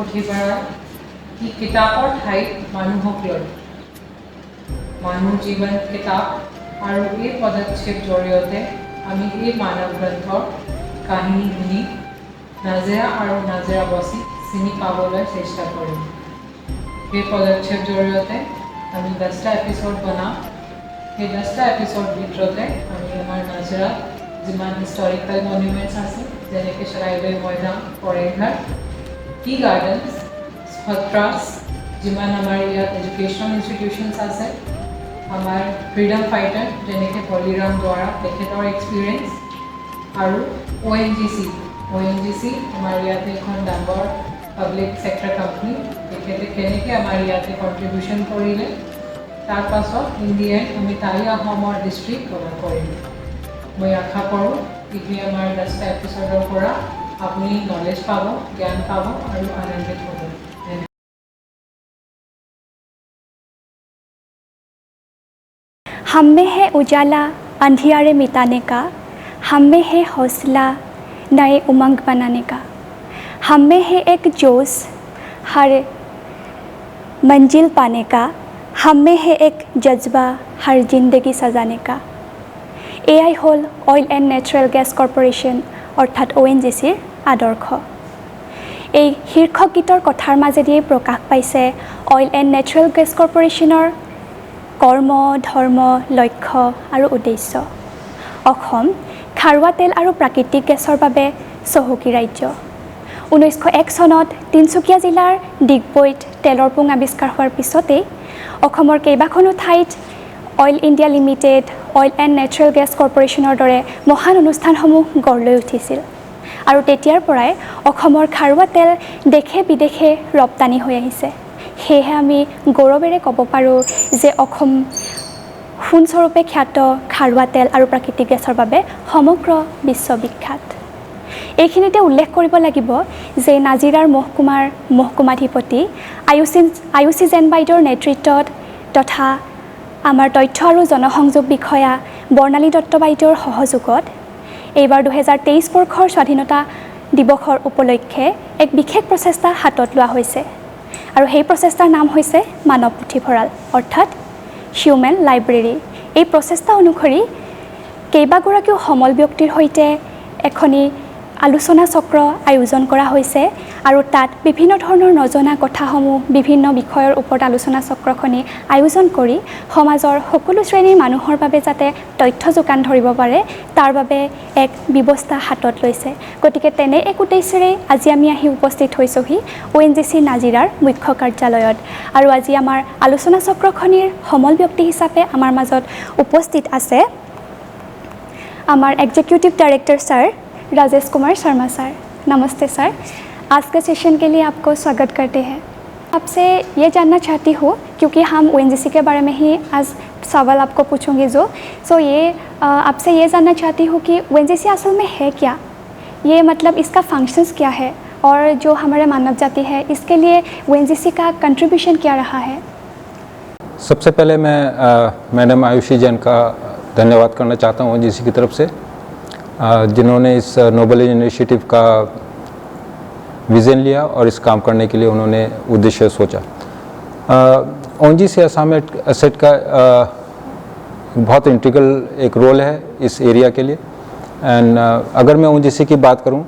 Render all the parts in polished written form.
পুথিভঁৰাল ই কিতাপৰ ঠাইত মানুহক লৈ মানুহ জীৱন কিতাপ আৰু এই পদক্ষেপ জৰিয়তে আমি এই মানৱ গ্ৰন্থৰ কাহিনী শুনি নাজেৰা আৰু নাজেৰা বাসী চিনি পাবলৈ চেষ্টা কৰিম। এই পদক্ষেপ জৰিয়তে আমি 10টা এপিসোড বনাম। এই 10টা এপিসোড ভিতৰতে আমি আমাৰ নাজেৰা যিমান হিষ্টৰিকেল মনুমেণ্টছ আছে যেনেকৈ চৰাইদেউ মৈদাম, পৰেঘাট, টি গাৰ্ডেন্স, সত্ৰাস, যিমান আমাৰ ইয়াত এডুকেশ্যনেল ইনষ্টিটিউশ্যনছ আছে, আমাৰ ফ্ৰীডম ফাইটাৰ যেনেকৈ বলিৰাম দুৱাৰা তেখেতৰ এক্সপিৰিয়েঞ্চ, আৰু ONGC আমাৰ ইয়াতে এখন ডাঙৰ পাব্লিক ছেক্টৰ কোম্পানী, তেখেতে কেনেকৈ আমাৰ ইয়াতে কণ্ট্ৰিবিউশ্যন কৰিলে, তাৰ পাছত ইন দি এণ্ড আমি টাই আহোমৰ ডিষ্ট্ৰিক্ট কভাৰ কৰিম। মই আশা কৰোঁ এইখিনি আমাৰ 10টা এপিচোডৰ পৰা আপুনি নলেজ পাব, জ্ঞান পাব আৰু আনন্দিত হ'ব। हम में है उजाला अंधियारे मिटाने का, हम में है हौसला नए उमंग बनाने का, हम में है एक जोश हर मंजिल पाने का, हम में है एक जज्बा हर जिंदगी सजाने का। एआई हल oil and natural gas corporation अर्थात ONGCৰ आदर्श। এই শীৰ্ষক গীতৰ কথাৰ মাজেদিয়ে প্ৰকাশ পাইছে অইল এণ্ড নেচুৰেল গেছ কৰ্পোৰেশ্যনৰ কৰ্ম, ধৰ্ম, লক্ষ্য আৰু উদ্দেশ্য। অসম খাৰুৱা তেল আৰু প্ৰাকৃতিক গেছৰ বাবে চহকী ৰাজ্য। 1901 চনত তিনিচুকীয়া জিলাৰ ডিগবৈত তেলৰ পুং আৱিষ্কাৰ হোৱাৰ পিছতেই অসমৰ কেইবাখনো ঠাইত oil India limited, oil and natural গেছ কৰ্পোৰেশ্যনৰ দৰে মহান অনুষ্ঠানসমূহ গঢ় লৈ উঠিছিল আৰু তেতিয়াৰ পৰাই অসমৰ খাৰুৱা তেল দেশে বিদেশে ৰপ্তানি হৈ আহিছে। সেয়েহে আমি গৌৰৱেৰে ক'ব পাৰোঁ যে অসম সোণস্বৰূপে খ্যাত খাৰুৱা তেল আৰু প্ৰাকৃতিক গেছৰ বাবে সমগ্ৰ বিশ্ববিখ্যাত। এইখিনিতে উল্লেখ কৰিব লাগিব যে নাজিৰাৰ মহকুমাধিপতি আয়ুষী জেন বাইদেউৰ নেতৃত্বত তথা আমাৰ তথ্য আৰু জনসংযোগ বিষয়া বৰ্ণালী দত্ত বাইদেউৰ সহযোগত এইবাৰ 2023 বৰ্ষৰ স্বাধীনতা দিৱসৰ উপলক্ষে এক বিশেষ প্ৰচেষ্টা হাতত লোৱা হৈছে আৰু সেই প্ৰচেষ্টাৰ নাম হৈছে মানৱ পুথিভঁৰাল অৰ্থাৎ হিউমেন লাইব্ৰেৰী। এই প্ৰচেষ্টা অনুসৰি কেইবাগৰাকীও সমল ব্যক্তিৰ সৈতে এখনি আলোচনা চক্ৰ আয়োজন কৰা হৈছে আৰু তাত বিভিন্ন ধৰণৰ নজনা কথাসমূহ বিভিন্ন বিষয়ৰ ওপৰত আলোচনা চক্ৰখনি আয়োজন কৰি সমাজৰ সকলো শ্ৰেণীৰ মানুহৰ বাবে যাতে তথ্য যোগান ধৰিব পাৰে তাৰ বাবে এক ব্যৱস্থা হাতত লৈছে। গতিকে তেনে এক উদ্দেশ্যেৰে আজি আমি আহি উপস্থিত হৈছোহি ONGC নাজিৰাৰ মুখ্য কাৰ্যালয়ত আৰু আজি আমাৰ আলোচনা চক্ৰখনিৰ সমল ব্যক্তি হিচাপে আমাৰ মাজত উপস্থিত আছে আমাৰ executive director sir Rajesh Kumar Sharma sir. नमस्ते सर, आज के सेशन के लिए आपको स्वागत करते हैं। आपसे ये जानना चाहती हूँ क्योंकि हम ONGC के बारे में ही आज सवाल आपको पूछूंगी ये आपसे ये जानना चाहती हूँ कि ONGC असल में है क्या, ये मतलब इसका फंक्शंस क्या है और जो हमारे मानव जाति है इसके लिए ONGC का कंट्रीब्यूशन क्या रहा है। सबसे पहले मैं मैडम आयुषी जैन का धन्यवाद करना चाहता हूँ ONGC की तरफ से, जिन्होंने इस नोबल इनिशिएटिव का विज़न लिया और इस काम करने के लिए उन्होंने उद्देश्य सोचा। ONGC असम एसेट का बहुत इंटीग्रल एक रोल है इस एरिया के लिए। एंड अगर मैं ONGC की बात करूं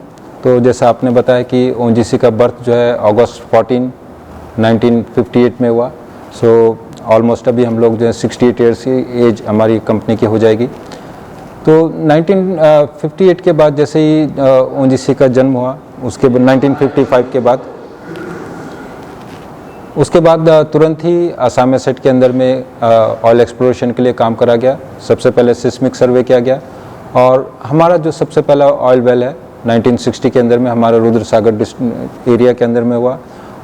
तो जैसा आपने बताया कि ONGC का बर्थ जो है अगस्त 14, 1958 में हुआ। सो ऑलमोस्ट अभी हम लोग जो है 68 ईयर्स की एज हमारी कंपनी की हो जाएगी। तो 1958 के बाद जैसे ही ONGC का जन्म हुआ उसके बाद 1955 के बाद उसके बाद तुरंत ही असम एसेट के अंदर में ऑयल एक्सप्लोरेशन के लिए काम करा गया। सबसे पहले सिस्मिक सर्वे किया गया और हमारा जो सबसे पहला ऑयल वेल है 1960 के अंदर में हमारा रुद्र सागर एरिया के अंदर में हुआ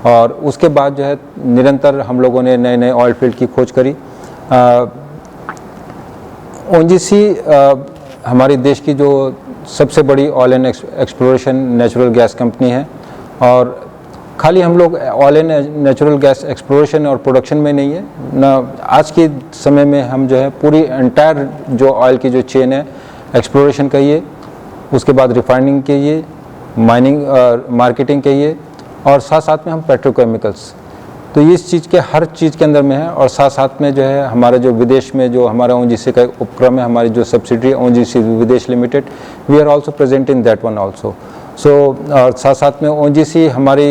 और उसके बाद जो है निरंतर हम लोगों ने नए नए ऑयल फील्ड की खोज करी। ONGC हमारे देश की जो सबसे बड़ी oil and exploration natural gas company है और खाली हम लोग oil and natural gas exploration और प्रोडक्शन में नहीं है ना, आज के समय में हम जो है पूरी एंटायर जो ऑयल की जो चेन है एक्सप्लोरेशन कहिए, उसके बाद रिफाइनिंग कहिए, माइनिंग मार्केटिंग कहिए और साथ साथ में हम पेट्रोकेमिकल्स, तो इस चीज़ के हर चीज़ के अंदर में है। और साथ साथ में जो है हमारा जो विदेश में जो हमारा ONGC का एक उपक्रम है, हमारी जो सब्सिडरी ONGC विदेश लिमिटेड, we are also present in that one also. So और साथ साथ में ONGC हमारी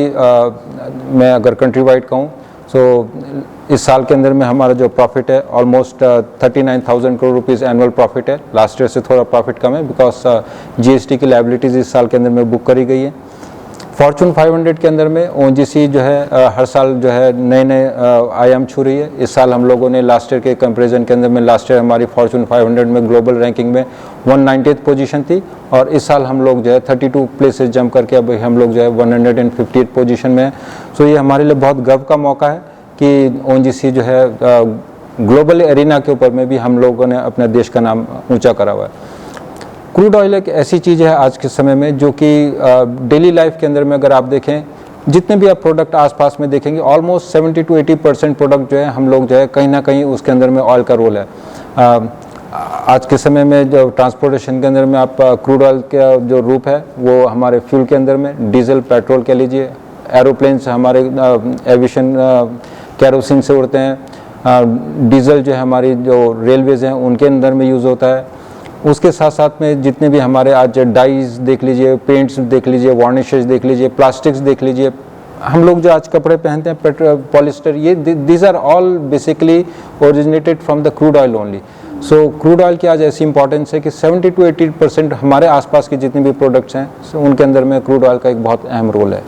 मैं अगर कंट्री वाइड कहूँ सो इस साल के अंदर में हमारा जो प्रॉफिट है almost 39,000 crore rupees annual profit है। लास्ट ईयर से थोड़ा प्रॉफिट कम है बिकॉज GST की लायबिलिटीज़ इस साल के अंदर में बुक करी गई है। फॉर्चून 500 के अंदर में ONGC जो है हर साल जो है नए नए आयाम छू रही है। इस साल हम लोगों ने लास्ट ईयर के कंपैरिजन के अंदर में लास्ट ईयर हमारी फॉर्चून 500 में ग्लोबल रैंकिंग में 190th पोजीशन थी और इस साल हम लोग जो है 32 प्लेसेस जंप करके अब हम लोग जो है 150th पोजीशन में है। सो ये हमारे लिए बहुत गर्व का मौका है कि ONGC जो है ग्लोबल एरिना के ऊपर में भी हम लोगों ने अपने देश का नाम ऊँचा करा हुआ है। क्रूड ऑयल एक ऐसी चीज़ है आज के समय में जो कि डेली लाइफ के अंदर में अगर आप देखें, जितने भी आप प्रोडक्ट आसपास में देखेंगे ऑलमोस्ट 70 to 80% प्रोडक्ट जो है हम लोग जो है कहीं ना कहीं उसके अंदर में ऑयल का रोल है। आज के समय में जो ट्रांसपोर्टेशन के अंदर में आप क्रूड ऑयल का जो रूप है वो हमारे फ्यूल के अंदर में डीजल पेट्रोल कह लीजिए, एरोप्लेन से हमारे एविएशन कैरोसिन से उड़ते हैं, डीजल जो है हमारी जो रेलवेज़ हैं उनके अंदर में यूज़ होता है। उसके साथ साथ में जितने भी हमारे आज डाइज देख लीजिए, पेंट्स देख लीजिए, वार्निशेस देख लीजिए, प्लास्टिक्स देख लीजिए, हम लोग जो आज कपड़े पहनते हैं पॉलिस्टर, ये these are all basically originated from the crude oil only. So crude oil की आज ऐसी इंपॉर्टेंस है कि 70 to 80% हमारे आसपास की जितने भी प्रोडक्ट्स हैं उनके अंदर में क्रूड ऑयल का एक बहुत अहम रोल है।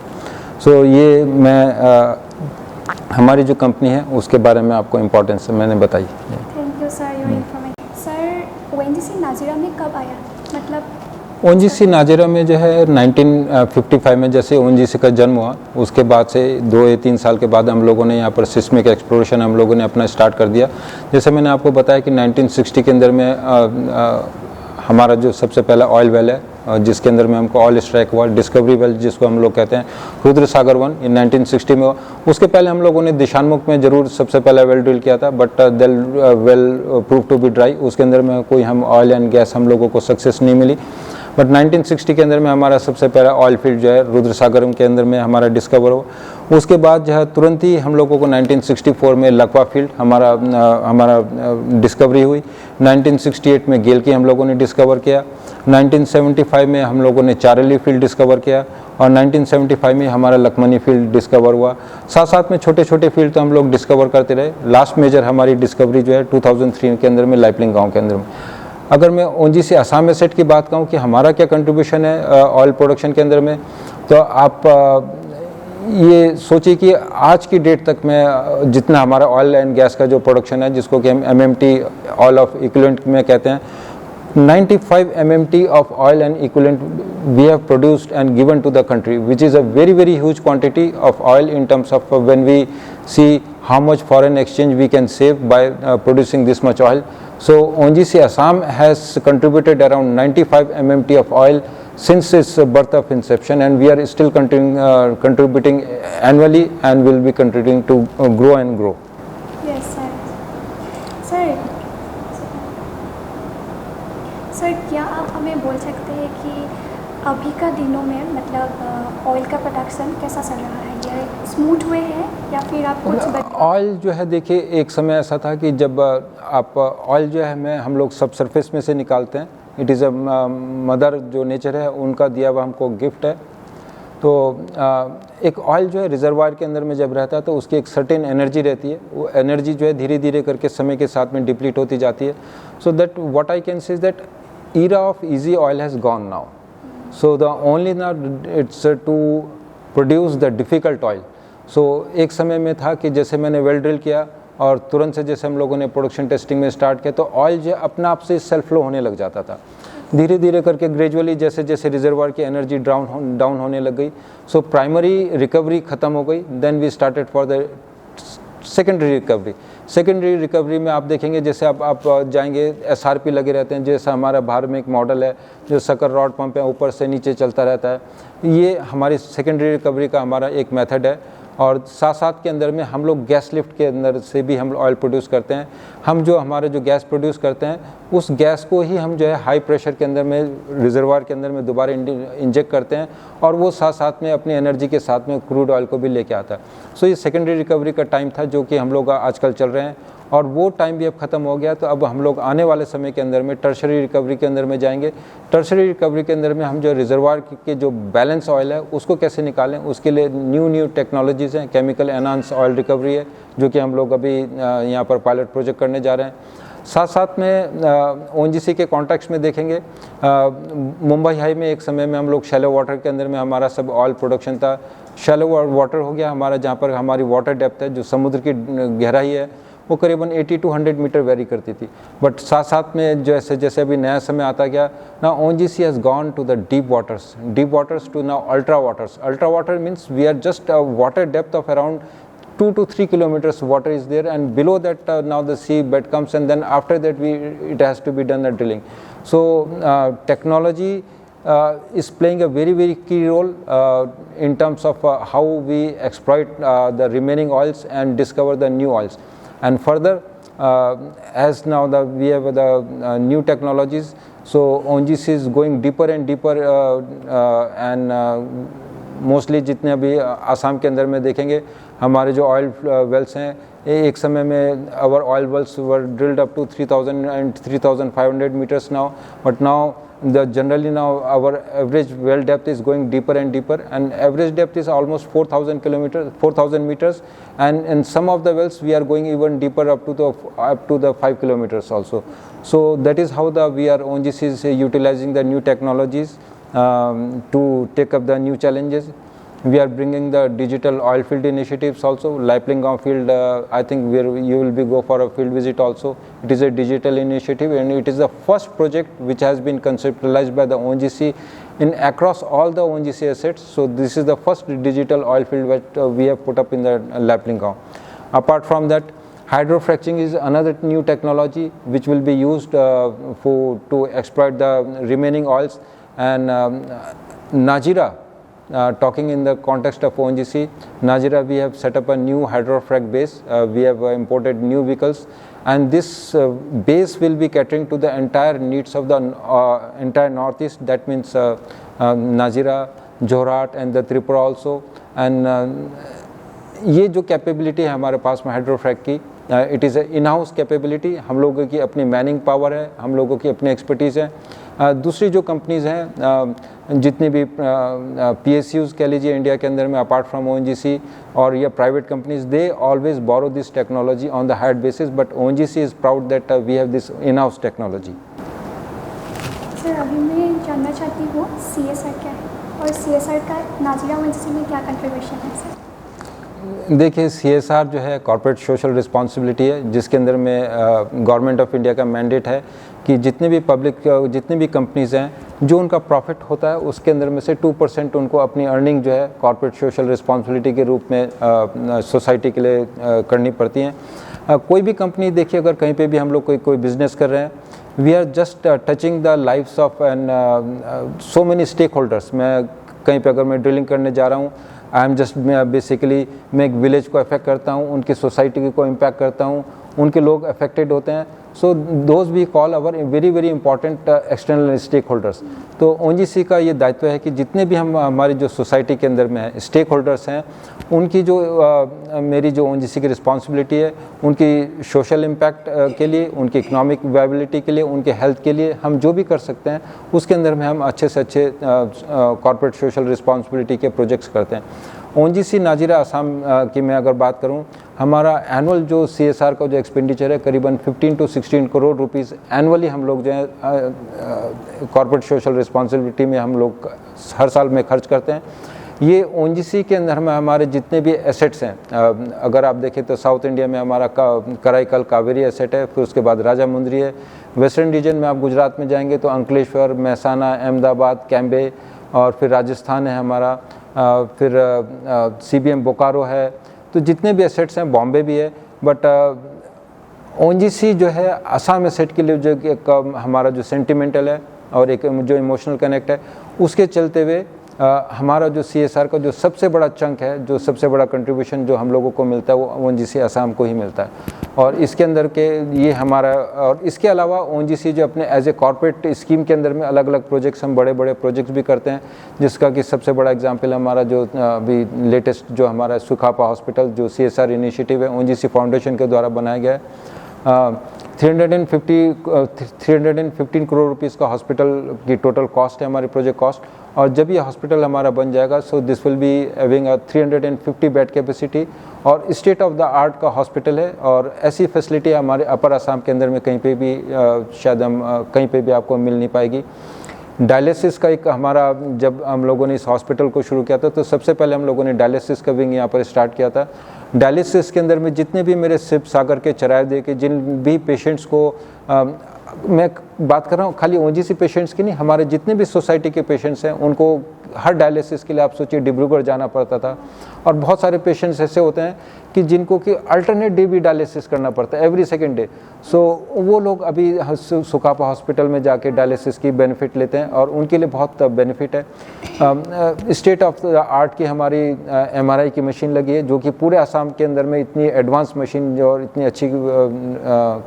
सो ये मैं हमारी जो कंपनी है उसके बारे में आपको इम्पोर्टेंस मैंने बताई। Thank you sir your information. Sir ONGC Nazira में कब आया, मतलब ONGC नाजिरा में जो है 1955 में जैसे ONGC का जन्म हुआ उसके बाद से 2 या 3 साल के बाद हम लोगों ने यहाँ पर सिस्मिक एक्सप्लोरेशन हम लोगों ने अपना स्टार्ट कर दिया। जैसे मैंने आपको बताया कि 1960 के अंदर में हमारा जो सबसे पहला ऑयल वेल है जिसके अंदर में हमको ऑयल स्ट्राइक हुआ, डिस्कवरी वेल जिसको हम लोग कहते हैं, रुद्र सागर 1 इन 1960 में हुआ। उसके पहले हम लोगों ने दिशानमुख में जरूर सबसे पहला वेल ड्रिल किया था but they'll well prove to be dry, उसके अंदर में कोई हम ऑयल एंड गैस हम लोगों को सक्सेस नहीं मिली। बट 1960 के अंदर में हमारा सबसे पहला ऑयल फील्ड जो है रुद्र सागरम के अंदर में हमारा डिस्कवर हुआ। उसके बाद जो है तुरंत ही हम लोगों को 1964 में लकवा फील्ड हमारा डिस्कवरी हुई। 1968 में गेल की हम लोगों ने डिस्कवर किया। 1975 में हम लोगों ने चारेली फील्ड डिस्कवर किया और 1975 में हमारा लखमनी फील्ड डिस्कवर हुआ। साथ साथ में छोटे छोटे फील्ड तो हम लोग डिस्कवर करते रहे। लास्ट मेजर हमारी डिस्कवरी जो है 2003 के अंदर में लाइपलिंग गाँव के अंदर में। अगर मैं ONGC असम एसेट की बात कहूँ कि हमारा क्या कंट्रीब्यूशन है ऑयल प्रोडक्शन के अंदर में, तो आप ये सोचिए कि आज की डेट तक में जितना हमारा ऑयल एंड गैस का जो प्रोडक्शन है जिसको कि हम MMT ऑयल ऑफ इक्विवेलेंट में कहते हैं, 95 MMT of oil and equivalent we have produced and given to the country, which is a very huge quantity of oil in terms of when we see how much foreign exchange we can save by producing this much oil. So ONGC Assam has contributed around 95 MMT of oil since its birth of inception, and we are still contributing annually and will be contributing to grow and grow. Yes sir. Sir क्या आप हमें बोल सकते हैं कि अभी का दिनों में मतलब ऑयल का प्रोडक्शन कैसा चल रहा है, या स्मूथ हुए है या फिर आप कुछ ऑयल जो है देखिए एक समय ऐसा था कि जब आप ऑयल जो है हम लोग सब सरफेस में से निकालते हैं, इट इज़ अ मदर जो नेचर है उनका दिया हुआ हमको गिफ्ट है। तो एक ऑयल जो है रिजर्वायर के अंदर में जब रहता है तो उसकी एक सर्टेन एनर्जी रहती है, वो एनर्जी जो है धीरे धीरे करके समय के साथ में डिप्लीट होती जाती है। So that what I can say is that era of easy oil has gone now, so the only now it's to produce the difficult oil. So एक समय में था कि जैसे मैंने वेल ड्रिल किया और तुरंत से जैसे हम लोगों ने प्रोडक्शन टेस्टिंग में स्टार्ट किया तो ऑयल जो अपने आप से सेल्फ फ्लो होने लग जाता था। धीरे धीरे करके ग्रेजुअली जैसे जैसे रिजर्वायर की एनर्जी डाउन होने लग गई, सो प्राइमरी रिकवरी ख़त्म हो गई। Then we started for the secondary recovery. Secondary recovery में आप देखेंगे जैसे आप जाएंगे SRP लगे रहते हैं, जैसा हमारा भारत में एक मॉडल है जो सकर रॉड पंप है ऊपर से नीचे चलता रहता है, ये हमारी सेकेंडरी रिकवरी का हमारा एक मेथड है। और साथ साथ के अंदर में हम लोग गैस लिफ्ट के अंदर से भी हम ऑयल प्रोड्यूस करते हैं। हम जो हमारे जो गैस प्रोड्यूस करते हैं उस गैस को ही हम जो है हाई प्रेशर के अंदर में रिजर्वायर के अंदर में दोबारा इंजेक्ट करते हैं और वो साथ साथ में अपनी एनर्जी के साथ में क्रूड ऑयल को भी लेके आता है। सो ये सेकेंडरी रिकवरी का टाइम था जो कि हम लोग आजकल चल रहे हैं और वो टाइम भी अब ख़त्म हो गया। तो अब हम लोग आने वाले समय के अंदर में टर्शरी रिकवरी के अंदर में जाएंगे। टर्शरी रिकवरी के अंदर में हम जो रिजर्वायर के जो बैलेंस ऑयल है उसको कैसे निकालें, उसके लिए न्यू टेक्नोलॉजीज़ हैं। केमिकल एनहांस ऑयल रिकवरी है जो कि हम लोग अभी यहाँ पर पायलट प्रोजेक्ट करने जा रहे हैं। साथ साथ में ONGC के कॉन्टेक्स्ट में देखेंगे, मुंबई हाई में एक समय में हम लोग शैलो वाटर के अंदर में हमारा सब ऑयल प्रोडक्शन था। शैलो वाटर हो गया हमारा, जहाँ पर हमारी वाटर डेप्थ है जो समुद्र की गहराई है वो करीबन 80 to 100 मीटर वेरी करती थी। बट साथ साथ में जैसे जैसे अभी नया समय आता गया, ना ONGC has gone to the deep waters to now ultra waters. Ultra water means we are just water depth of around 2 to 3 kilometers water is there, and below that now the sea bed comes, and then after that it has to be done the drilling. So technology is playing a very key role in terms of how we exploit the remaining oils and discover the new oils. And further, as now we have the new technologies, so ONGC is going deeper and deeper, and mostly जितने अभी आसाम के अंदर में देखेंगे हमारे जो oil Wales हैं, एक समय में our oil wells were drilled up to 3000 and 3500 meters now, but now generally now our average well depth is going deeper and deeper, and average depth is almost 4000 meters, and in some of the wells we are going even deeper up to the 5 kilometers also. So that is how ONGC is utilizing the new technologies to take up the new challenges. We are bringing the digital oil field initiatives also. Laiplingaon field, I think you will be go for a field visit also. It is a digital initiative, and it is the first project which has been conceptualized by the ONGC in across all the ONGC assets. So this is the first digital oil field that we have put up in the Laiplingaon. Apart from that, hydrofracturing is another new technology which will be used to exploit the remaining oils. And Najira, talking in the context of ONGC, Najira, we have set up a new hydrofrac base. We have imported new vehicles, and this base will be catering to the entire needs of the entire northeast. That means Najira, Jorhat and the Tripura also. And ये जो capability है हमारे पास में हाइड्रोफ्रैक की, it is in house capability. हम लोगों की अपनी मैनिंग पावर है, हम लोगों की अपनी एक्सपर्टीज़ है। दूसरी जो कंपनीज़ हैं, जितनी भी PSUs कह लीजिए इंडिया के अंदर में, अपार्ट फ्रॉम ONGC और या private companies, they always borrow this technology on the hire basis, but ONGC is proud that we have this in house technology. Sir, अभी मैं जानना चाहती हूँ CSR क्या है और CSR का नाजिरा ONGC में क्या कंट्रीब्यूशन है सर? देखिए, CSR जो है कॉर्पोरेट सोशल रिस्पॉन्सिबिलिटी है, जिसके अंदर में गवर्नमेंट ऑफ इंडिया का मैंडेट है कि जितने भी कंपनीज़ हैं जो उनका प्रॉफिट होता है उसके अंदर में से 2% उनको अपनी अर्निंग जो है कॉर्पोरेट सोशल रिस्पॉन्सिबिलिटी के रूप में सोसाइटी के लिए करनी पड़ती हैं। कोई भी कंपनी देखिए, अगर कहीं पे भी हम लोग कोई बिज़नेस कर रहे हैं, we are just touching the lifes of and so many stake holders. मैं कहीं पे अगर मैं ड्रिलिंग करने जा रहा हूँ, आई एम जस्ट बेसिकली मैं एक विलेज को अफेक्ट करता हूँ, उनकी सोसाइटी को इम्पैक्ट करता हूँ, उनके लोग अफेक्टेड होते हैं। So those we call our very important external stake holders. तो ONGC का ये दायित्व है कि जितने भी हमारी जो सोसाइटी के अंदर में है स्टेक होल्डर्स हैं, उनकी जो मेरी जो ONGC की रिस्पॉन्सिबिलिटी है, उनकी सोशल इम्पैक्ट के लिए, उनकी इकोनॉमिक वायबिलिटी के लिए, उनके हेल्थ के लिए हम जो भी कर सकते हैं उसके अंदर में हम अच्छे से अच्छे कॉर्पोरेट सोशल रिस्पॉन्सिबिलिटी के प्रोजेक्ट्स करते हैं। ONGC नाजिरा असम की मैं अगर बात करूं, हमारा एनुअल जो CSR का जो एक्सपेंडिचर है करीबन 15 to 16 करोड़ रुपीस एनुअली हम लोग जो है कॉर्पोरेट सोशल रिस्पॉन्सिबिलिटी में हम लोग हर साल में खर्च करते हैं। ये ONGC के अंदर में हमारे जितने भी एसेट्स हैं, अगर आप देखें तो साउथ इंडिया में हमारा कराईकल कावेरी एसेट है, फिर उसके बाद राजा मुंद्री है। वेस्टर्न रीजन में आप गुजरात में जाएंगे तो अंकलेश्वर, महसाना, अहमदाबाद, कैम्बे, और फिर राजस्थान है हमारा, फिर CBM बोकारो है। तो जितने भी एसेट्स हैं, बॉम्बे भी है, बट ONGC जो है असम एसेट के लिए जो एक हमारा जो सेंटिमेंटल है और एक जो इमोशनल कनेक्ट है, उसके चलते हुए हमारा जो CSR का जो सबसे बड़ा चंक है, जो सबसे बड़ा कंट्रीब्यूशन जो हम लोगों को मिलता है वो ONGC असम को ही मिलता है। और इसके अंदर के ये हमारा, और इसके अलावा ONGC जो अपने एज ए कॉर्पोरेट स्कीम के अंदर में अलग अलग प्रोजेक्ट्स, हम बड़े बड़े प्रोजेक्ट्स भी करते हैं, जिसका कि सबसे बड़ा एग्जांपल हमारा जो अभी लेटेस्ट जो हमारा सुखापा हॉस्पिटल जो CSR इनिशिएटिव है ONGC फाउंडेशन के द्वारा बनाया गया है। 315 करोड़ रुपीज़ का हॉस्पिटल की टोटल कॉस्ट है हमारी प्रोजेक्ट कॉस्ट। और जब ये हॉस्पिटल हमारा बन जाएगा so this will be having 350 bed capacity और स्टेट ऑफ द आर्ट का हॉस्पिटल है। और ऐसी फैसिलिटी हमारे अपर असम के अंदर में कहीं पे भी शायद हम कहीं पे भी आपको मिल नहीं पाएगी। डायलिसिस का एक हमारा, जब हम लोगों ने इस हॉस्पिटल को शुरू किया था तो सबसे पहले हम लोगों ने डायलिसिस का विंग यहाँ पर स्टार्ट किया था। डायलिसिस के अंदर में जितने भी मेरे शिव सागर के चरायदे के जिन भी पेशेंट्स को मैं बात कर रहा हूँ, खाली ONGC पेशेंट्स की नहीं, हमारे जितने भी सोसाइटी के पेशेंट्स हैं उनको हर डायलिसिस के लिए आप सोचिए डिब्रूगढ़ जाना पड़ता था। और बहुत सारे पेशेंट्स ऐसे होते हैं कि जिनको कि अल्टरनेट डे भी डायलिसिस करना पड़ता है, एवरी सेकेंड डे। सो वो लोग अभी सुखापा हॉस्पिटल में जाके डायलिसिस की बेनिफिट लेते हैं और उनके लिए बहुत बेनिफिट है। स्टेट ऑफ द आर्ट की हमारी MRI की मशीन लगी है, जो कि पूरे असम के अंदर में इतनी एडवांस मशीन और इतनी अच्छी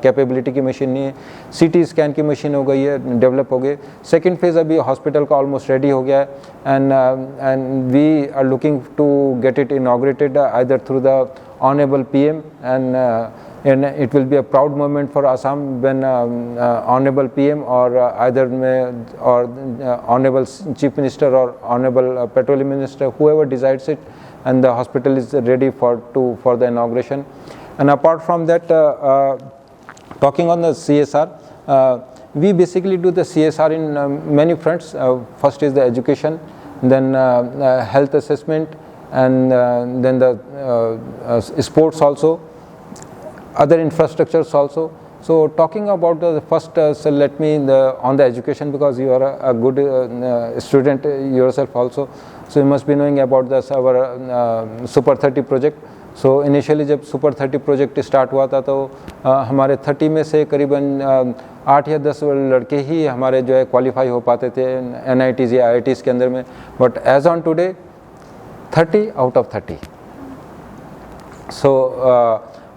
कैपेबिलिटी की मशीन नहीं है। CT स्कैन की मशीन हो गई है, डेवलप हो गई। सेकेंड फेज़ अभी हॉस्पिटल का ऑलमोस्ट रेडी हो गया है and we are looking to get it inaugurated either through the honorable PM and it will be a proud moment for Assam when honorable PM or either honorable Chief Minister or honorable Petroleum Minister, whoever decides it, and the hospital is ready for the inauguration. And apart from that, talking on the CSR, we basically do the CSR in many fronts. First is the education, then health assessment, and then the sports also, other infrastructures also. So talking about the first, so let me on the education, because you are a good student yourself also, so you must be knowing about this our Super 30 project. So initially जब super 30 project start हुआ था तो हमारे 30 में से करीबन 8 या 10 लड़के ही हमारे जो है क्वालिफाई हो पाते थे NITs या IITs के अंदर में, but as on today 30 out of 30. So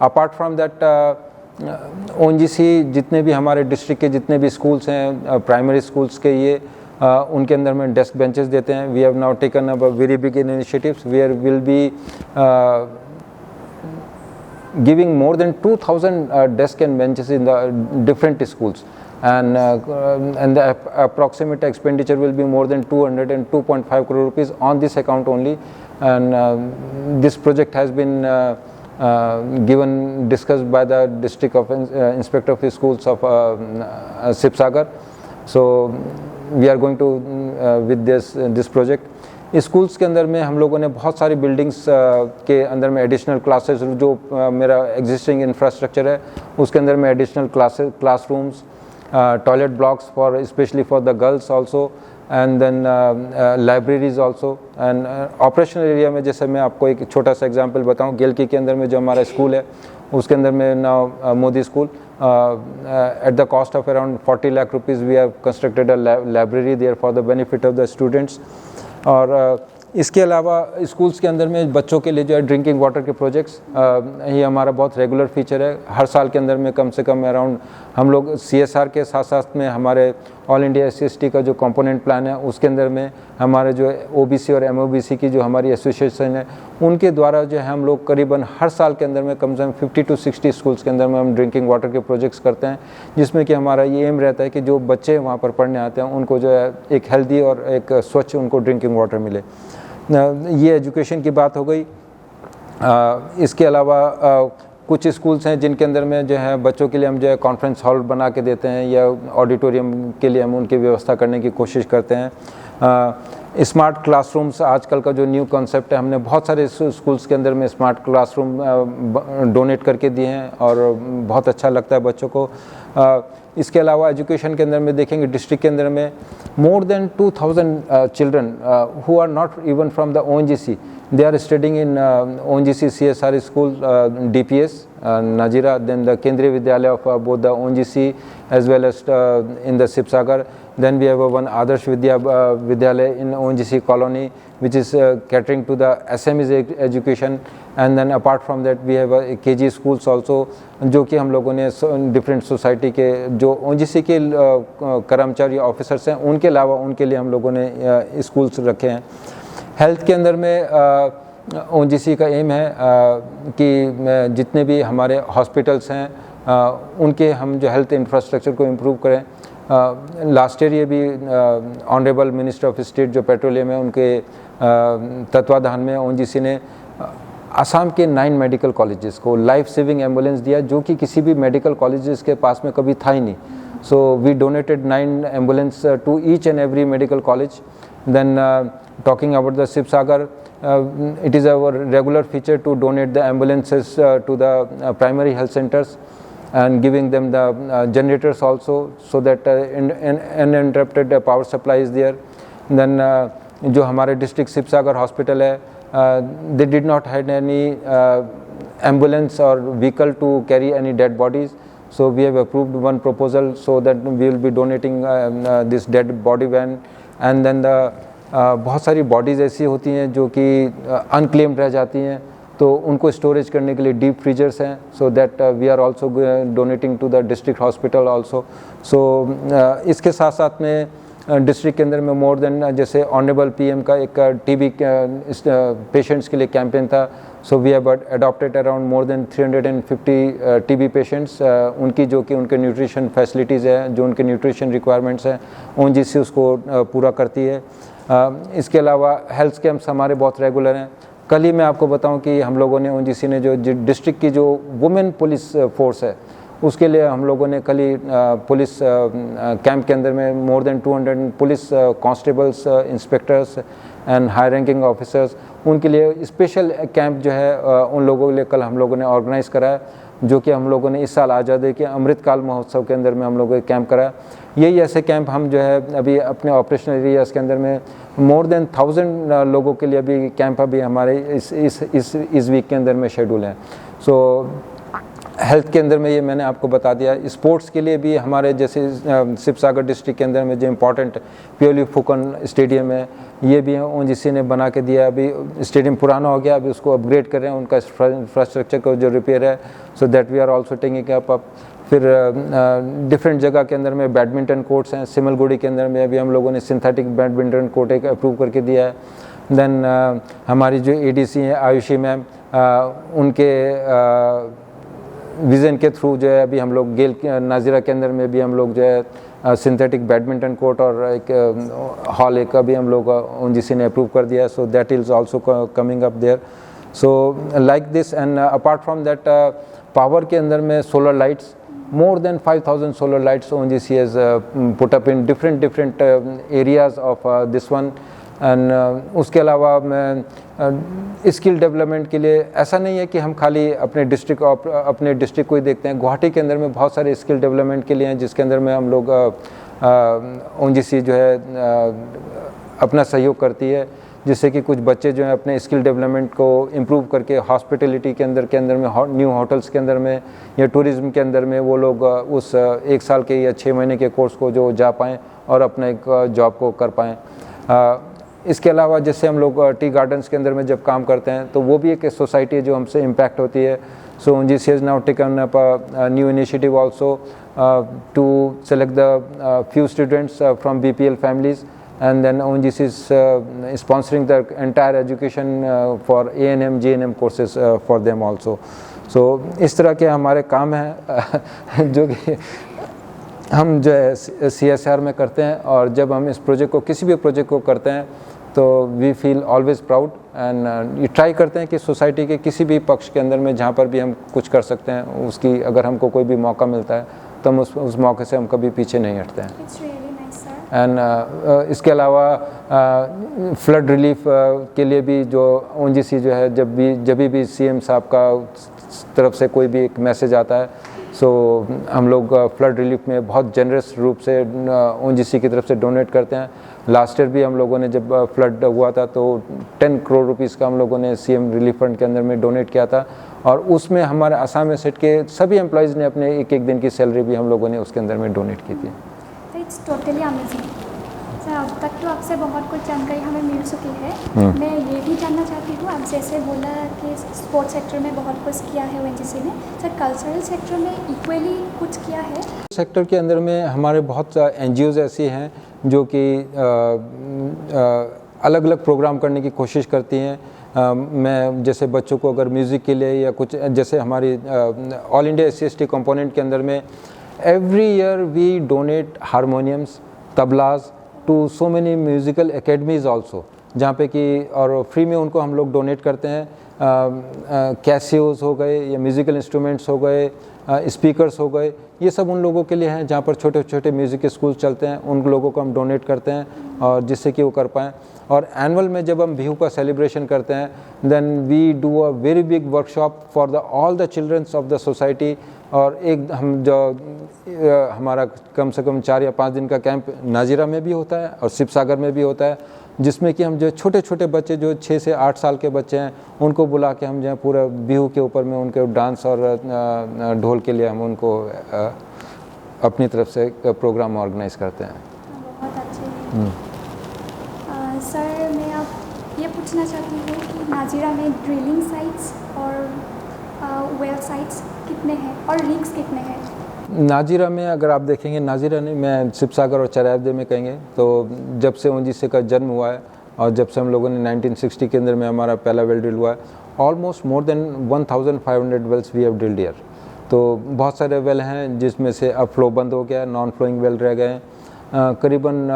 apart from that ONGC जितने भी हमारे डिस्ट्रिक्ट के जितने भी स्कूल्स हैं प्राइमरी स्कूल्स के ये उनके अंदर में डेस्क बेंचेस देते हैं. We have now taken a very big initiatives where will be giving more than 2,000 desks and benches in the different schools, and the approximate expenditure will be more than 202.5 crore rupees on this account only. And this project has been discussed by the district of inspector of the schools of Sibsagar. So we are going to with this project. Schools के अंदर में हम लोगों ने बहुत सारी buildings के अंदर में एडिशनल क्लासेस, जो मेरा एग्जिस्टिंग इंफ्रास्ट्रक्चर है उसके अंदर में additional classrooms, toilet blocks for specially for the girls also, and then libraries also. And operational area में जैसे मैं आपको एक छोटा सा एग्जांपल बताऊं, गेलकी के अंदर में जो हमारा स्कूल है उसके अंदर में now Modi school at the cost of around 40 lakh rupees we have constructed a library there for the benefit of the students. और इसके अलावा स्कूल्स के अंदर में बच्चों के लिए जो है ड्रिंकिंग वाटर के प्रोजेक्ट्स ये हमारा बहुत रेगुलर फीचर है. हर साल के अंदर में कम से कम अराउंड हम लोग CSR के साथ साथ में हमारे ऑल इंडिया SC/ST का जो कंपोनेंट प्लान है उसके अंदर में हमारे जो OBC और MOBC की जो हमारी एसोसिएशन है उनके द्वारा जो है हम लोग करीबन हर साल के अंदर में कम से कम 50 to 60 स्कूल्स के अंदर में हम ड्रिंकिंग वाटर के प्रोजेक्ट्स करते हैं, जिसमें कि हमारा ये एम रहता है कि जो बच्चे वहाँ पर पढ़ने आते हैं उनको जो है एक हेल्दी और एक स्वच्छ उनको ड्रिंकिंग वाटर मिले. ये एजुकेशन की बात हो गई. इसके अलावा कुछ स्कूल्स हैं जिनके अंदर में जो है बच्चों के लिए हम जो है कॉन्फ्रेंस हॉल बना के देते हैं या ऑडिटोरियम के लिए हम उनकी व्यवस्था करने की कोशिश करते हैं. स्मार्ट क्लासरूम्स आजकल का जो न्यू कॉन्सेप्ट है, हमने बहुत सारे स्कूल्स के अंदर में स्मार्ट क्लासरूम डोनेट करके दिए हैं और बहुत अच्छा लगता है बच्चों को. इसके अलावा एजुकेशन के अंदर में देखेंगे डिस्ट्रिक्ट के अंदर में more than 2,000 children who are not even from the ONGC they are studying in ONGC CSR school, DPS, Nazira, then the Kendriya Vidyalaya of both the ONGC as well as in the Sibsagar. Then we have one Adarsh Vidyalaya in ONGC colony, which is catering to the SMEs education. And then apart from that we have KG schools also, जो कि हम लोगों ने different society के जो ONGC के कर्मचारी officers हैं उनके अलावा उनके लिए हम लोगों ने स्कूल्स रखे हैं। हेल्थ के अंदर में ONGC का एम है कि जितने भी हमारे हॉस्पिटल्स हैं उनके हम जो हेल्थ इंफ्रास्ट्रक्चर को इम्प्रूव करें। लास्ट ईयर ये भी ऑनरेबल मिनिस्टर ऑफ स्टेट जो पेट्रोलियम है उनके तत्वाधान में ONGC ने असम के 9 मेडिकल कॉलेजेस को लाइफ सेविंग एम्बुलेंस दिया, जो कि किसी भी मेडिकल कॉलेजेस के पास में कभी था ही नहीं। So we donated 9 ambulance to each and every medical college. Then talking about the Sibsagar, it is our regular feature to donate the ambulances to the primary health centers and giving them the generators also, so that uninterrupted power supply is there. Then जो हमारे district Sibsagar hospital है, they did not had any ambulance or vehicle to carry any dead bodies, so we have approved one proposal so that we will be donating this dead body van. And then the बहुत सारी bodies ऐसी होती हैं जो कि unclaimed रह जाती हैं, तो उनको स्टोरेज करने के लिए डीप फ्रीजर्स हैं, so that we are also donating to the district hospital also. So इसके साथ साथ में डिस्ट्रिक्ट के अंदर में मोर देन जैसे ऑनरेबल पीएम का एक टीबी पेशेंट्स के लिए कैंपेन था, so we have adopted around more than 350 TB patients, उनकी जो कि उनके न्यूट्रिशन फैसिलिटीज़ है, जो उनके न्यूट्रिशन रिक्वायरमेंट्स हैं ONGC उसको पूरा करती है। इसके अलावा हेल्थ कैंप्स हमारे बहुत रेगुलर हैं। कल ही मैं आपको बताऊं कि हम लोगों ने ONGC ने जो डिस्ट्रिक्ट की जो वुमेन पुलिस फोर्स है उसके लिए हम लोगों ने कल ही पुलिस कैंप के अंदर में more then 200 police constables, inspectors and high ranking officers, उनके लिए स्पेशल कैंप जो है उन लोगों के लिए कल हम लोगों ने ऑर्गेनाइज़ कराया, जो कि हम लोगों ने इस साल आज़ादी के अमृतकाल महोत्सव के अंदर में हम लोगों ने कैंप कराया। यही ऐसे कैंप हम जो है अभी अपने ऑपरेशनल एरियाज़ के अंदर में मोर देन 1000 लोगों के लिए अभी कैंप अभी हमारे इस वीक के अंदर में शेड्यूल है। सो हेल्थ के अंदर में ये मैंने आपको बता दिया। स्पोर्ट्स के लिए भी हमारे जैसे सिबसागर डिस्ट्रिक्ट के अंदर में जो इम्पोर्टेंट प्योली फुकन स्टेडियम है, ये भी ONGC ने बना के दिया। अभी स्टेडियम पुराना हो गया, अभी उसको अपग्रेड कर रहे हैं, उनका इंफ्रास्ट्रक्चर को जो रिपेयर है, so that we are also taking up. फिर डिफरेंट जगह के अंदर में बैडमिंटन कोर्ट्स हैं। सिमलगुड़ी के अंदर में अभी हम लोगों ने सिंथेटिक बैडमिंटन कोर्ट एक अप्रूव करके दिया है। देन हमारी जो ADC हैं आयुषी मैम, उनके विज़न के थ्रू जो है अभी हम लोग गेल नाजिरा के अंदर में भी हम लोग जो है सिंथेटिक बैडमिंटन कोर्ट और एक हॉल एक अभी हम लोग ONGC ने अप्रूव कर दिया, so that is also coming up there. So like this and apart from that power के अंदर में solar lights, more than 5000 solar lights ONGC has put up in different areas of this one। And उसके अलावा मैं skill development के लिए ऐसा नहीं है कि हम खाली अपने डिस्ट्रिक्ट को ही देखते हैं। गुवाहाटी के अंदर में बहुत सारे स्किल डेवलपमेंट के लिए हैं, जिसके अंदर में हम लोग ONGC जो है अपना सहयोग करती है, जिससे कि कुछ बच्चे जो हैं अपने स्किल डेवलपमेंट को इम्प्रूव करके हॉस्पिटलिटी के अंदर में न्यू होटल्स के अंदर में या टूरिज़्म के अंदर में वो लोग उस 1 साल के या 6 महीने के कोर्स को जो जा पाएँ और अपने एक जॉब को कर पाएँ। इसके अलावा जैसे हम लोग टी गार्डन्स के अंदर में जब काम करते हैं तो वो भी एक सोसाइटी है जो हमसे इम्पैक्ट होती है। सो ONGC has now taken up a new initiative also to select the few students from BPL families, and then ONGC is sponsoring the entire education for A&M, GNM courses for them also. So इस तरह के हमारे काम हैं जो कि हम जो है CSR में करते हैं, और जब हम इस प्रोजेक्ट को किसी भी प्रोजेक्ट को करते हैं तो we feel always proud and ये ट्राई करते हैं कि सोसाइटी के किसी भी पक्ष के अंदर में जहाँ पर भी हम कुछ कर सकते हैं उसकी अगर हमको कोई भी मौका मिलता है तो हम उस मौके से हम कभी पीछे नहीं हटते हैं। एंड इसके अलावा फ्लड रिलीफ के लिए भी जो ONGC जो है जब भी CM साहब का तरफ से कोई भी एक मैसेज आता है सो हम लोग फ्लड रिलीफ में बहुत जनरस रूप से ओएनजीसी की तरफ से डोनेट करते हैं। लास्ट ईयर भी हम लोगों ने जब फ्लड हुआ था तो 10 करोड़ रुपीस का हम लोगों ने सीएम रिलीफ फंड के अंदर में डोनेट किया था, और उसमें हमारे आसाम एसेट के सभी एम्प्लॉयज़ ने अपने एक एक दिन की सैलरी भी हम लोगों ने उसके अंदर में डोनेट की थी। It's totally amazing sir. अब तक तो आपसे बहुत कुछ जानकारी हमें मिल चुकी है। मैं ये भी जानना चाहती हूँ, आप जैसे बोला कि स्पोर्ट्स सेक्टर में बहुत कुछ किया है ओएनजीसी ने, सर कल्चरल सेक्टर में इक्वली कुछ किया है? सेक्टर के अंदर में हमारे बहुत एनजीओज़ ऐसी हैं जो कि अलग अलग प्रोग्राम करने की कोशिश करती हैं। मैं जैसे बच्चों को अगर म्यूज़िक के लिए या कुछ, जैसे हमारी ऑल इंडिया SC/ST कंपोनेंट के अंदर में every year we donate harmoniums, tablas to so many musical academies also, जहाँ पे कि और फ्री में उनको हम लोग डोनेट करते हैं। कैसियोस हो गए या म्यूज़िकल इंस्ट्रूमेंट्स हो गए, स्पीकर्स हो गए, ये सब उन लोगों के लिए हैं जहाँ पर छोटे छोटे म्यूज़िक स्कूल चलते हैं, उन लोगों को हम डोनेट करते हैं और जिससे कि वो कर पाएँ। और एनुअल में जब हम बिहू का सेलिब्रेशन करते हैं, then we do a very big workshop for the all the childrens of the society. और एक हम जो हमारा कम से कम 4 या 5 दिन का कैंप नाजिरा में भी होता है और शिवसागर में भी होता है, जिसमें कि हम जो छोटे छोटे बच्चे जो 6 से 8 साल के बच्चे हैं उनको बुला के हम जो है पूरा बिहू के ऊपर में उनके डांस और ढोल के लिए हम उनको अपनी तरफ से प्रोग्राम ऑर्गेनाइज करते हैं। बहुत अच्छे। सर मैं आप ये पूछना चाहती हूँ कि नाजिरा में ड्रिलिंग साइट्स और वेल साइट्स कितने हैं और रिग्स कितने हैं? नाजिरा में अगर आप देखेंगे, नाजिरा नहीं, मैं शिवसागर और चराइबदे में कहेंगे, तो जब से ओएनजीसी का जन्म हुआ है और जब से हम लोगों ने 1960 के अंदर में हमारा पहला वेल ड्रिल हुआ है, almost more than 1500 wells we have drilled here. तो बहुत सारे वेल हैं जिसमें से अब फ्लो बंद हो गया, नॉन फ्लोइंग वेल रह गए हैं। करीबन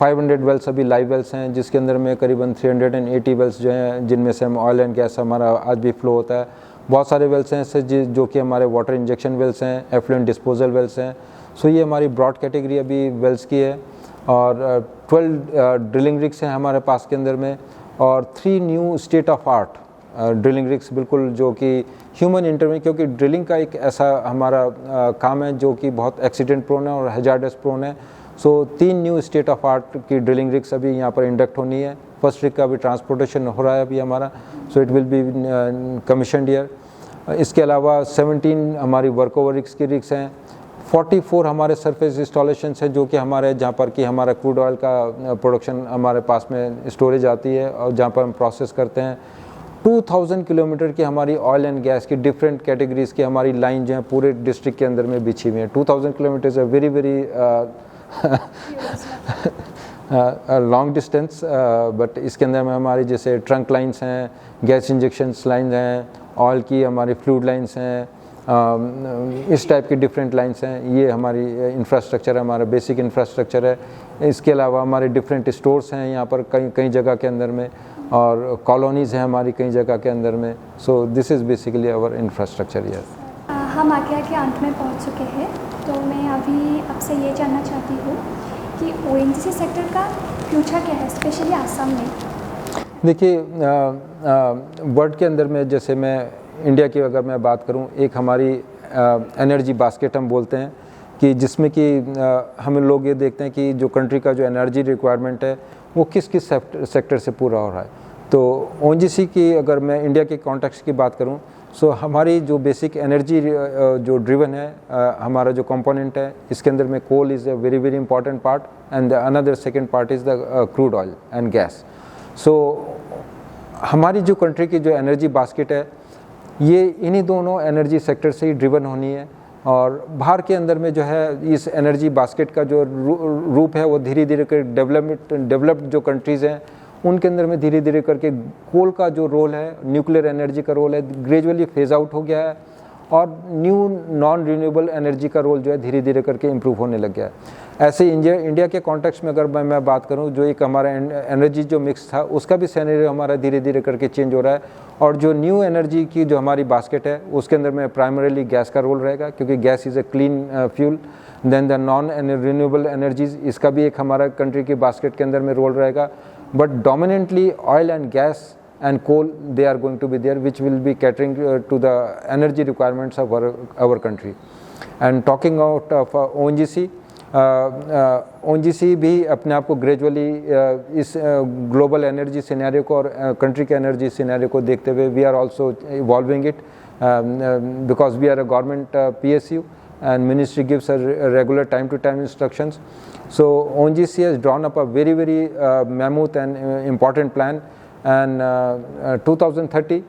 500 वेल्स अभी लाइव वेल्स हैं, जिसके अंदर में करीबन 380 वेल्स जो हैं जिनमें से हम ऑयल एंड गैस हमारा आज भी फ्लो होता है। बहुत सारे वेल्स हैं ऐसे जो कि हमारे वाटर इंजेक्शन वेल्स हैं, एफ्लुएंट डिस्पोजल वेल्स हैं। सो ये हमारी ब्रॉड कैटेगरी अभी वेल्स की है। और 12 ड्रिलिंग रिग्स हैं हमारे पास के अंदर में, और 3 new state of art drilling rigs, बिल्कुल जो कि ह्यूमन इंटरवेंशन, क्योंकि ड्रिलिंग का एक ऐसा हमारा काम है जो कि बहुत एक्सीडेंट प्रोन है और हैजार्डस प्रोन है। सो 3 न्यू स्टेट ऑफ आर्ट की ड्रिलिंग रिग्स अभी यहाँ पर इंडक्ट होनी है। फर्स्ट रिग का अभी ट्रांसपोर्टेशन हो रहा है अभी हमारा, so it will be commissioned year. इसके अलावा 17 हमारी वर्क ओवर रिग्स की रिग्स हैं। 44 हमारे सरफेस इंस्टॉलेशंस हैं जो कि हमारे जहाँ पर कि हमारा क्रूड ऑयल का प्रोडक्शन हमारे पास में स्टोरेज आती है और जहाँ पर हम प्रोसेस करते हैं। 2000 किलोमीटर की हमारी ऑयल एंड गैस की डिफरेंट कैटेगरीज की हमारी लाइन जो है पूरे डिस्ट्रिक्ट के अंदर में बिछी हुई है। 2000 kilometre is a very very long distance, but इसके अंदर में हमारी जैसे ट्रंक लाइन्स हैं, गैस इंजेक्शन लाइन्स हैं, ऑयल की हमारी फ्लूइड लाइन्स हैं, इस टाइप की डिफरेंट लाइन्स हैं। ये हमारी इंफ्रास्ट्रक्चर है, हमारा बेसिक इंफ्रास्ट्रक्चर है। इसके अलावा हमारे डिफरेंट स्टोर्स हैं यहाँ पर कई जगह के अंदर में, और कॉलोनीज़ हैं हमारी कई जगह के अंदर में। So this is basically our infrastructure here. हम आगे के अंत में पहुँच चुके हैं, तो मैं अभी आपसे ये जानना चाहती हूँ कि ओएनजीसी सेक्टर का फ्यूचर क्या है, स्पेशली आसाम में? देखिए, वर्ल्ड के अंदर में जैसे मैं इंडिया की अगर मैं बात करूं, एक हमारी एनर्जी बास्केट हम बोलते हैं कि जिसमें कि हम लोग ये देखते हैं कि जो कंट्री का जो एनर्जी रिक्वायरमेंट है वो किस किस सेक्टर से पूरा हो रहा है। तो ओएनजीसी की अगर मैं इंडिया के कॉन्टेक्स्ट की बात करूं, सो हमारी जो बेसिक एनर्जी जो ड्रिवन है हमारा जो कंपोनेंट है, इसके अंदर में coal is a very very important part, and another second part is the crude oil and gas. So हमारी जो कंट्री की जो एनर्जी बास्केट है ये इन्हीं दोनों एनर्जी सेक्टर से ही ड्रिवन होनी है। और बाहर के अंदर में जो है इस एनर्जी बास्केट का जो रूप है वो धीरे धीरे कर डेवलप्ड जो कंट्रीज़ हैं उनके अंदर में धीरे धीरे करके कोल का जो रोल है, न्यूक्लियर एनर्जी का रोल है, ग्रेजुअली फेज आउट हो गया है, और न्यू नॉन रिन्यूएबल एनर्जी का रोल जो है धीरे धीरे करके इम्प्रूव होने लग गया है। ऐसे इंडिया के कॉन्टेक्स्ट में अगर मैं बात करूं, जो एक हमारा एनर्जी जो मिक्स था उसका भी सिनेरियो हमारा धीरे धीरे करके चेंज हो रहा है। और जो न्यू एनर्जी की जो हमारी बास्केट है उसके अंदर में प्राइमरीली गैस का रोल रहेगा, क्योंकि gas is a clean fuel. Then the non renewable energies, इसका भी एक हमारा कंट्री की बास्केट के अंदर में रोल रहेगा। But dominantly oil and gas and coal, they are going to be there, which will be catering to the energy requirements of our country. And talking out of ONGC, ONGC भी अपने आप को gradually इस global energy scenario को और country के energy scenario को देखते हुए we are also evolving it, because we are a government PSU and ministry gives a regular time to time instructions. So ONGC has drawn up a very mammoth and important plan, and 2030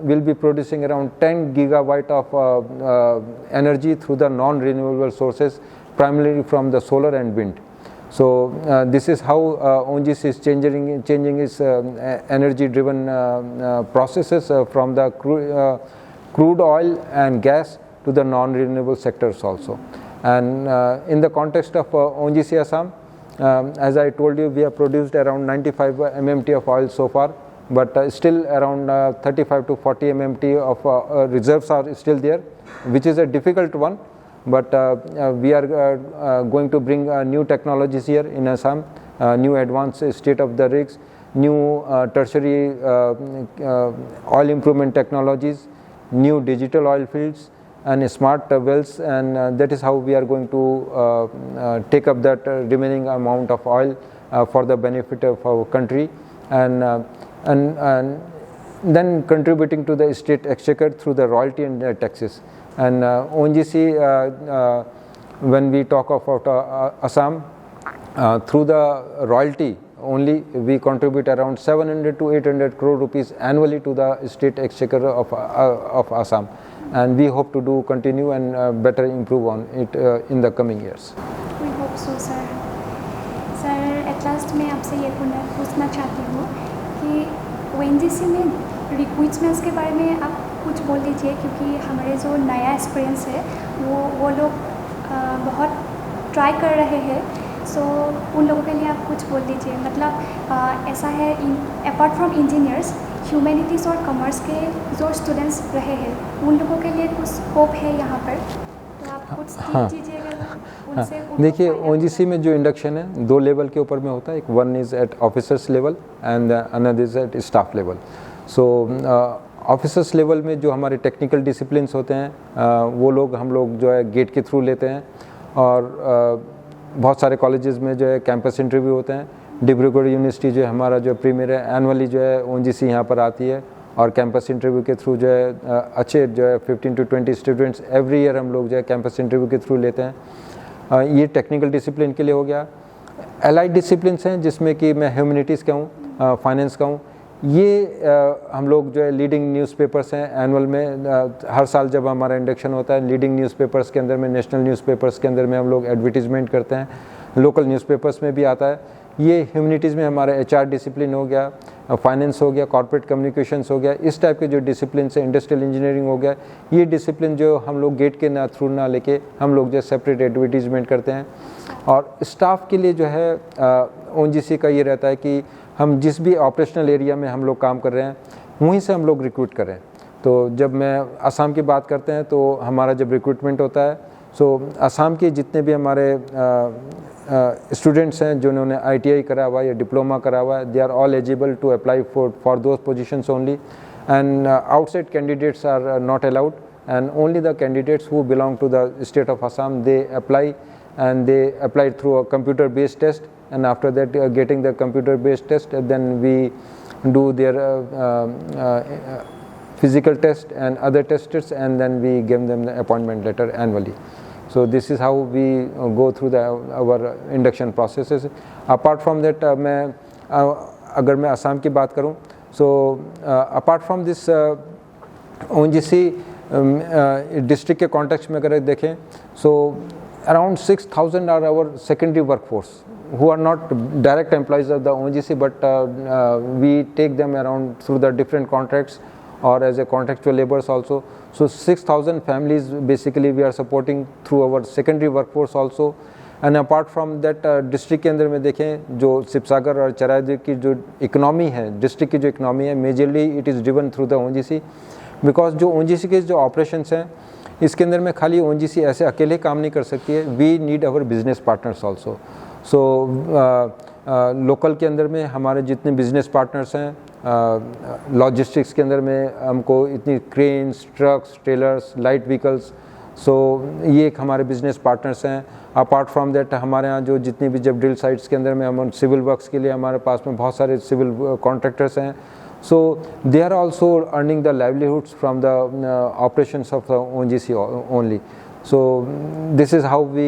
will be producing around 10 gigawatt of energy through the non-renewable sources, primarily from the solar and wind. So this is how ONGC is changing its energy driven processes from the crude oil and gas to the non-renewable sectors also. And in the context of ONGC Assam, as I told you, we have produced around 95 MMT of oil so far, but still around 35 to 40 MMT of reserves are still there, which is a difficult one. But we are going to bring new technologies here in Assam, new advanced state of the rigs, new tertiary oil improvement technologies, new digital oil fields and smart wells, and that is how we are going to take up that remaining amount of oil for the benefit of our country, and then contributing to the state exchequer through the royalty and taxes. And ONGC, when we talk about Assam, through the royalty only we contribute around 700 to 800 crore rupees annually to the state exchequer of Assam, and we hope to do continue and better improve on it in the coming years. We hope so, sir. Sir, at last मैं आपसे ये पूछना चाहती हूँ कि ONGC में recruitments के बारे में आप कुछ बोल दीजिए, क्योंकि हमारे जो नया एक्सपीरियंस है वो लोग बहुत ट्राई कर रहे हैं, सो उन लोगों के लिए आप कुछ बोल दीजिए. मतलब ऐसा है, अपार्ट फ्रॉम इंजीनियर्स, ह्यूमैनिटीज़ और कॉमर्स के जो स्टूडेंट्स रहे हैं उन लोगों के लिए कुछ स्कोप है यहाँ पर, तो आप कुछ दीजिएगा उनसे. देखिए, ONGC में जो इंडक्शन है 2 लेवल के ऊपर में होता है. एक one is at officers level and another is at staff level. So officers level में जो हमारे टेक्निकल डिसिप्लिन्स होते हैं वो लोग हम लोग जो है गेट के थ्रू लेते हैं, और बहुत सारे कॉलेजेस में जो है कैंपस इंटरव्यू होते हैं. डिब्रूगढ़ यूनिवर्सिटी जो है हमारा जो प्रीमियर है, एनुअली जो है ONGC यहाँ पर आती है, और कैंपस इंटरव्यू के थ्रू जो है अच्छे जो है 15 to 20 स्टूडेंट्स एवरी ईयर हम लोग जो है कैंपस इंटरव्यू के थ्रू लेते हैं. ये टेक्निकल डिसिप्लिन के लिए हो गया. एलाइड डिसिप्लिन्स हैं जिसमें कि मैं ह्यूमैनिटीज़ का हूँ, फाइनेंस का हूँ. ये हम लोग जो है लीडिंग न्यूज़पेपर्स हैं. एनुअल में हर साल जब हमारा इंडक्शन होता है, लीडिंग न्यूज़पेपर्स के अंदर में, नेशनल न्यूज़पेपर्स के अंदर में हम लोग एडवर्टीजमेंट करते हैं, लोकल न्यूज़पेपर्स में भी आता है. ये ह्यूमैनिटीज़ में हमारा HR डिसिप्लिन हो गया, फाइनेंस हो गया, कॉर्पोरेट कम्युनिकेशंस हो गया, इस टाइप के जो डिसिप्लिन से, इंडस्ट्रियल इंजीनियरिंग हो गया, ये डिसिप्लिन जो हम लोग गेट के थ्रू ना लेके हम लोग जो सेपरेट एडवर्टीजमेंट करते हैं. और स्टाफ के लिए जो है ONGC का ये रहता है कि हम जिस भी ऑपरेशनल एरिया में हम लोग काम कर रहे हैं वहीं से हम लोग रिक्रूट कर रहे हैं. तो जब मैं असम की बात करते हैं तो हमारा जब रिक्रूटमेंट होता है, सो असम के जितने भी हमारे स्टूडेंट्स हैं जिन्होंने ITI करा हुआ या डिप्लोमा करा हुआ है, they are all eligible to apply for those positions only, and outside candidates are not allowed, and only the candidates who belong to the state of Assam they apply, and they applied through a computer based test, and after that getting the computer based test, then we do their physical test and other tests, and then we give them the appointment letter annually. So this is how we go through our induction processes. Apart from that, मैं अगर मैं असम की बात करूं, so apart from this ONGC district के context में अगर देखें, so around 6,000 are our secondary workforce who are not direct employees of the ONGC, but we take them around through the different contracts or as a contractual laborers also. So 6,000 families basically we are supporting through our secondary workforce also. And apart from that, district के अंदर में देखें जो शिवसागर और चराइदेव की जो economy है, district की जो इकनॉमी है, majorly it is driven through the ONGC, because जो ONGC के जो ऑपरेशंस हैं इसके अंदर में खाली ONGC ऐसे अकेले काम नहीं कर सकती है. We need our business partners also. So local के अंदर में हमारे जितने बिजनेस पार्टनर्स हैं, लॉजिस्टिक्स के अंदर में हमको इतनी cranes, trucks, trailers, light vehicles सो ये एक हमारे बिजनेस पार्टनर्स हैं। अपार्ट फ्रॉम दैट हमारे यहाँ जो जितनी भी जब ड्रिल साइट्स के अंदर में हम सिविल वर्क्स के लिए हमारे पास में बहुत सारे सिविल कॉन्ट्रैक्टर्स हैं। So they are also earning the livelihoods from the operations of the ONGC only. So this is how we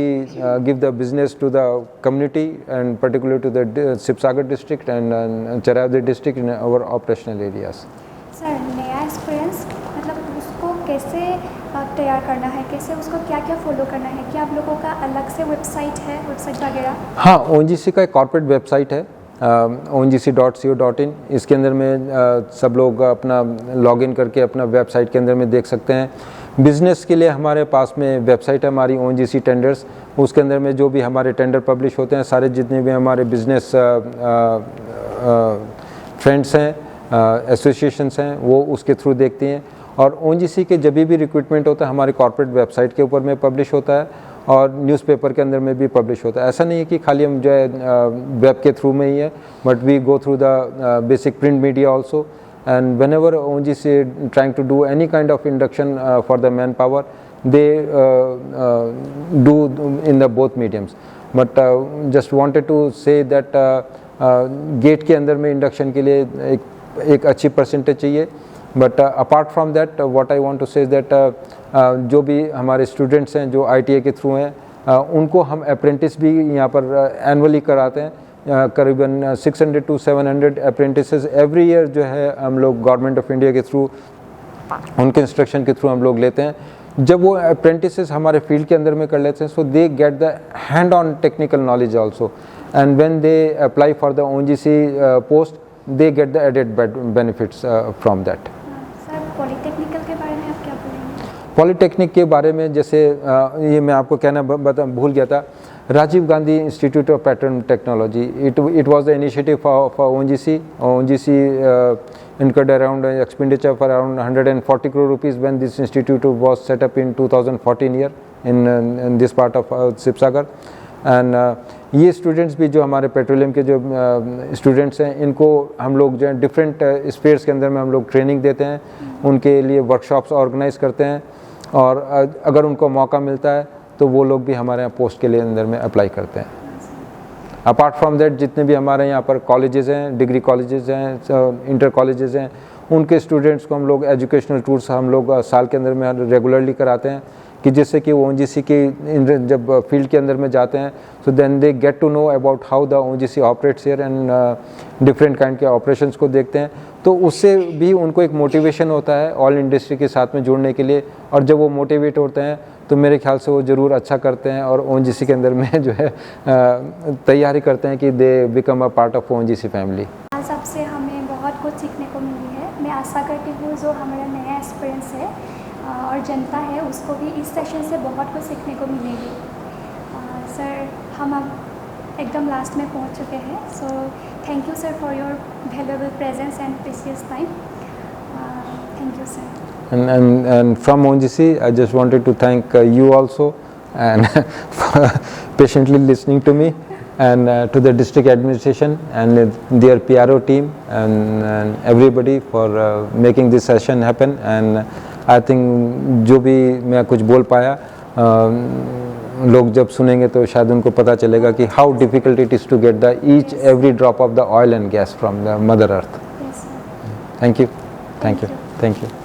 give the business to the community and particularly to the Sibsagar district and Charaudi district in our operational areas. Sir नया experience मतलब उसको कैसे तैयार करना है, कैसे उसको क्या क्या फॉलो करना है? क्या आप लोगों का अलग से वेबसाइट है, वेबसाइट वगैरह? हाँ, ONGC का एक कॉर्पोरेट वेबसाइट है ONGC.co.in। इसके अंदर में सब लोग अपना लॉगिन करके अपना वेबसाइट के अंदर में देख सकते हैं। बिज़नेस के लिए हमारे पास में वेबसाइट है हमारी ONGC टेंडर्स। उसके अंदर में जो भी हमारे टेंडर पब्लिश होते हैं, सारे जितने भी हमारे बिज़नेस फ्रेंड्स हैं, एसोसिएशंस हैं, वो उसके थ्रू देखती हैं। और ONGC के जब भी रिक्रूटमेंट होता है हमारी कॉर्पोरेट वेबसाइट के ऊपर में पब्लिश होता है और न्यूज़पेपर के अंदर में भी पब्लिश होता है। ऐसा नहीं है कि खाली हम जो है वेब के थ्रू में ही है, but we go through the basic print media also. And whenever ONGC trying to do any kind of induction for the manpower, they do in the both mediums. But just wanted to say that gate के अंदर में induction के लिए एक अच्छी percentage चाहिए। But apart from that, what I want to say is that जो भी हमारे स्टूडेंट्स हैं जो ITA के थ्रू हैं, उनको हम अप्रेंटिस भी यहाँ पर एनुअली कराते हैं। करीबन 600 to 700 अप्रेंटिसेस एवरी ईयर जो है हम लोग गवर्नमेंट ऑफ इंडिया के थ्रू उनके इंस्ट्रक्शन के थ्रू हम लोग लेते हैं। जब वो अप्रेंटिसेस हमारे फील्ड के अंदर में कर लेते हैं, so they get the hands on technical knowledge also, and when they apply for the ONGC post they get the added benefits from that. Sir polytechnical के बारे में आप क्या बोलेंगे? पॉलीटेक्निक के बारे में जैसे ये मैं आपको कहना भूल गया था, Rajiv Gandhi Institute of Pattern Technology, it was the initiative for ONGC. ONGC incurred around expenditure for around 140 crore rupees when this institute was set up in 2014 year in this part of Sibsagar. And ये students भी जो हमारे petroleum के जो students हैं, इनको हम लोग जो है डिफरेंट स्पेयर्स के अंदर में हम लोग ट्रेनिंग देते हैं, उनके लिए वर्कशॉप्स ऑर्गेनाइज करते हैं, और अगर उनको मौका मिलता है तो वो लोग भी हमारे यहाँ पोस्ट के लिए अंदर में अप्लाई करते हैं। अपार्ट फ्रॉम दैट जितने भी हमारे यहाँ पर कॉलेजेस हैं, डिग्री कॉलेजेस हैं, इंटर कॉलेजेस हैं, उनके स्टूडेंट्स को हम लोग एजुकेशनल टूर्स हम लोग साल के अंदर में रेगुलरली कराते हैं, कि जिससे कि वो ONGC के जब फील्ड के अंदर में जाते हैं, so then they get to know about how the ONGC operates here and different kind के ऑपरेशंस को देखते हैं। तो उससे भी उनको एक मोटिवेशन होता है ऑयल इंडस्ट्री के साथ में जुड़ने के लिए, और जब वो मोटिवेट होते हैं तो मेरे ख्याल से वो ज़रूर अच्छा करते हैं और ONGC के अंदर में जो है तैयारी करते हैं कि they become a part of ONGC family. आज आपसे हमें बहुत कुछ सीखने को मिली है। मैं आशा करती हूँ जो हमारा नया एक्सपीरियंस है और जनता है उसको भी इस सेशन से बहुत कुछ सीखने को मिलेगी। सर हम अब एकदम लास्ट में पहुँच चुके हैं, so thank you sir for your valuable presence and precious time. Thank you sir. And from ONGC, I just wanted to thank you also and for patiently listening to me, and to the district administration and their PRO team and everybody for making this session happen. And I think जो भी मैं कुछ बोल पाया, लोग जब सुनेंगे तो शायद उनको पता चलेगा कि how difficult it is to get the each every drop of the oil and gas from the Mother Earth. Yes, sir. Thank you. Thank you. Thank you.